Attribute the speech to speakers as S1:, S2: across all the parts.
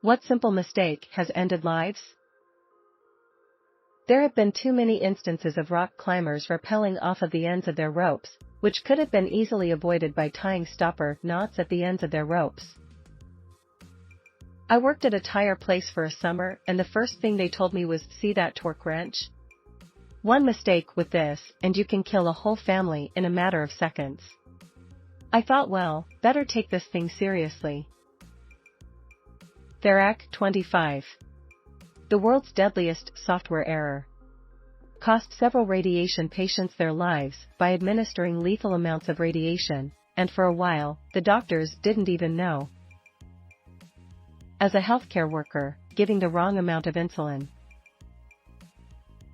S1: What simple mistake has ended lives? There have been too many instances of rock climbers rappelling off of the ends of their ropes, which could have been easily avoided by tying stopper knots at the ends of their ropes. I worked at a tire place for a summer, and the first thing they told me was, "See that torque wrench? One mistake with this, and you can kill a whole family in a matter of seconds." I thought, well, better take this thing seriously. Therac 25. The world's deadliest software error. Cost several radiation patients their lives by administering lethal amounts of radiation, and for a while, the doctors didn't even know. As a healthcare worker, giving the wrong amount of insulin.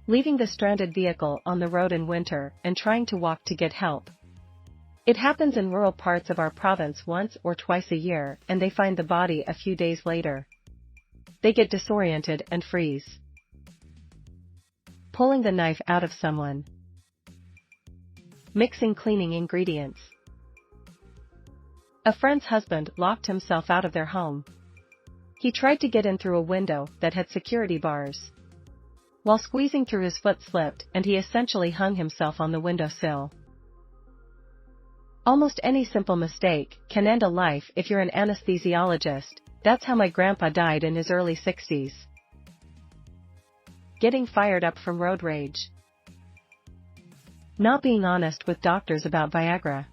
S1: Leaving the stranded vehicle on the road in winter and trying to walk to get help. It happens in rural parts of our province once or twice a year, and they find the body a few days later. They get disoriented and freeze. Pulling the knife out of someone. Mixing cleaning ingredients. A friend's husband locked himself out of their home. He tried to get in through a window that had security bars. While squeezing through, his foot slipped and he essentially hung himself on the windowsill. Almost any simple mistake can end a life if you're an anesthesiologist. That's how my grandpa died in his early 60s. Getting fired up from road rage. Not being honest with doctors about Viagra.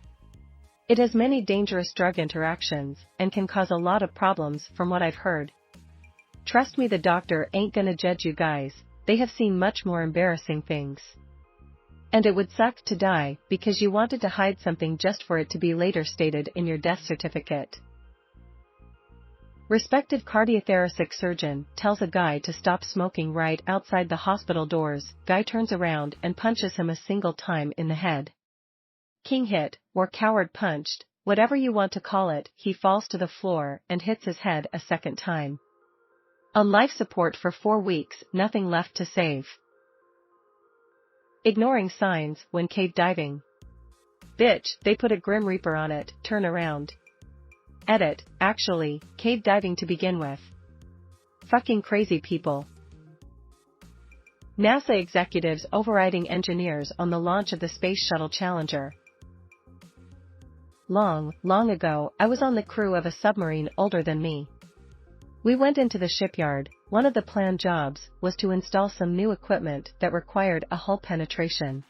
S1: It has many dangerous drug interactions and can cause a lot of problems from what I've heard. Trust me, the doctor ain't gonna judge you guys, they have seen much more embarrassing things. And it would suck to die because you wanted to hide something just for it to be later stated in your death certificate. Respected cardiothoracic surgeon tells a guy to stop smoking right outside the hospital doors. Guy turns around and punches him a single time in the head. King hit, or coward punched, whatever you want to call it. He falls to the floor and hits his head a second time. On life support for 4 weeks, nothing left to save. Ignoring signs when cave diving. Bitch, they put a Grim Reaper on it, turn around. Edit, actually, cave diving to begin with. Fucking crazy people. NASA executives overriding engineers on the launch of the Space Shuttle Challenger. Long ago, I was on the crew of a submarine older than me. We went into the shipyard. One of the planned jobs was to install some new equipment that required a hull penetration.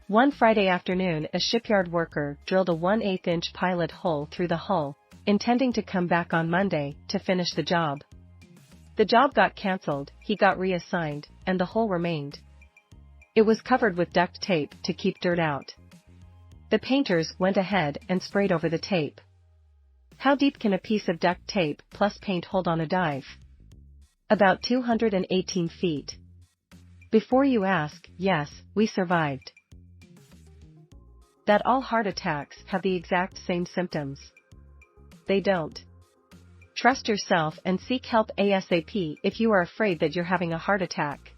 S1: One Friday afternoon, a shipyard worker drilled a 1/8-inch pilot hole through the hull, intending to come back on Monday to finish the job. The job got cancelled, he got reassigned, and the hole remained. It was covered with duct tape to keep dirt out. The painters went ahead and sprayed over the tape. How deep can a piece of duct tape plus paint hold on a dive? About 218 feet. Before you ask, yes, we survived. That all heart attacks have the exact same symptoms. They don't. Trust yourself and seek help ASAP if you are afraid that you're having a heart attack.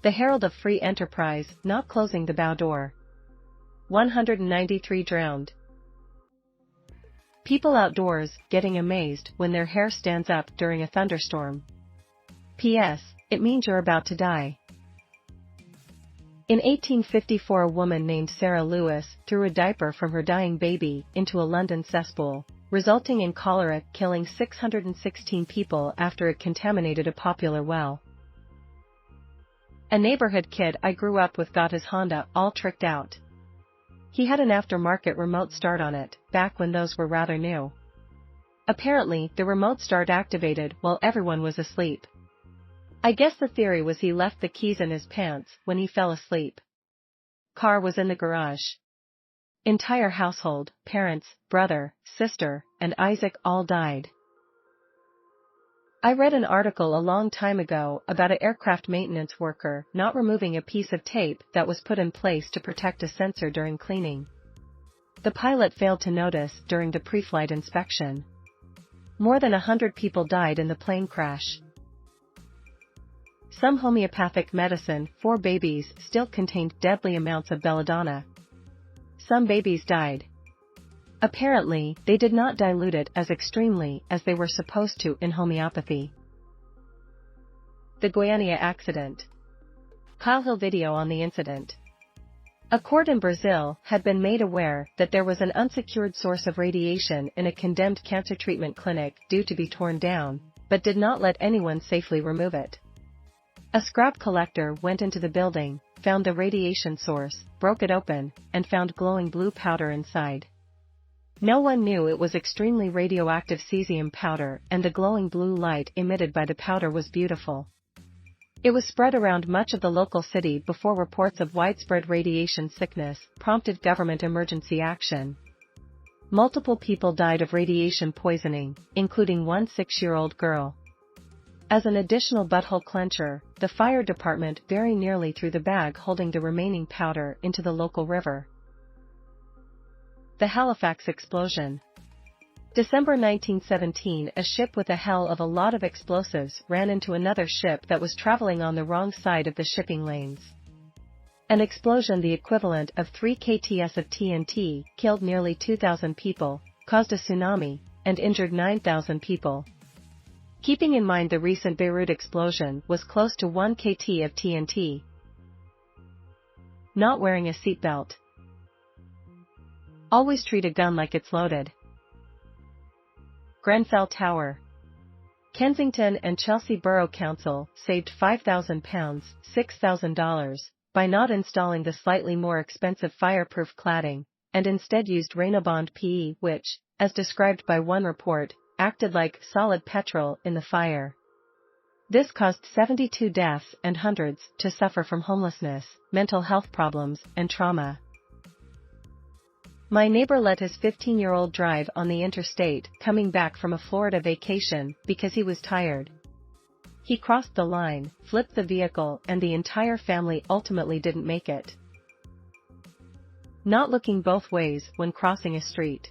S1: The herald of free enterprise not closing the bow door. 193 drowned. People outdoors getting amazed when their hair stands up during a thunderstorm. P.S. It means you're about to die. In 1854, a woman named Sarah Lewis threw a diaper from her dying baby into a London cesspool, resulting in cholera, killing 616 people after it contaminated a popular well. A neighborhood kid I grew up with got his Honda all tricked out. He had an aftermarket remote start on it, back when those were rather new. Apparently, the remote start activated while everyone was asleep. I guess the theory was he left the keys in his pants when he fell asleep. Car was in the garage. Entire household, parents, brother, sister, and Isaac all died. I read an article a long time ago about an aircraft maintenance worker not removing a piece of tape that was put in place to protect a sensor during cleaning. The pilot failed to notice during the pre-flight inspection. More than 100 people died in the plane crash. Some homeopathic medicine for babies still contained deadly amounts of belladonna. some babies died. Apparently, they did not dilute it as extremely as they were supposed to in homeopathy. The Goiânia accident. Kyle video on the incident. A court in Brazil had been made aware that there was an unsecured source of radiation in a condemned cancer treatment clinic due to be torn down, but did not let anyone safely remove it. A scrap collector went into the building, found the radiation source, broke it open, and found glowing blue powder inside. No one knew it was extremely radioactive cesium powder, and the glowing blue light emitted by the powder was beautiful. It was spread around much of the local city before reports of widespread radiation sickness prompted government emergency action. Multiple people died of radiation poisoning, including one 6-year-old girl. As an additional butthole clencher, the fire department very nearly threw the bag holding the remaining powder into the local river. The Halifax explosion. December 1917, a ship with a hell of a lot of explosives ran into another ship that was traveling on the wrong side of the shipping lanes. An explosion the equivalent of 3 kts of TNT killed nearly 2,000 people, caused a tsunami, and injured 9,000 people. Keeping in mind the recent Beirut explosion was close to 1 kt of TNT. Not wearing a seatbelt. Always treat a gun like it's loaded. Grenfell Tower. Kensington and Chelsea Borough Council saved £5,000, $6,000, by not installing the slightly more expensive fireproof cladding, and instead used Reynobond PE which, as described by one report, acted like solid petrol in the fire. This caused 72 deaths and hundreds to suffer from homelessness, mental health problems, and trauma. My neighbor let his 15-year-old drive on the interstate coming back from a Florida vacation because he was tired. He crossed the line, flipped the vehicle, and the entire family ultimately didn't make it. Not looking both ways when crossing a street.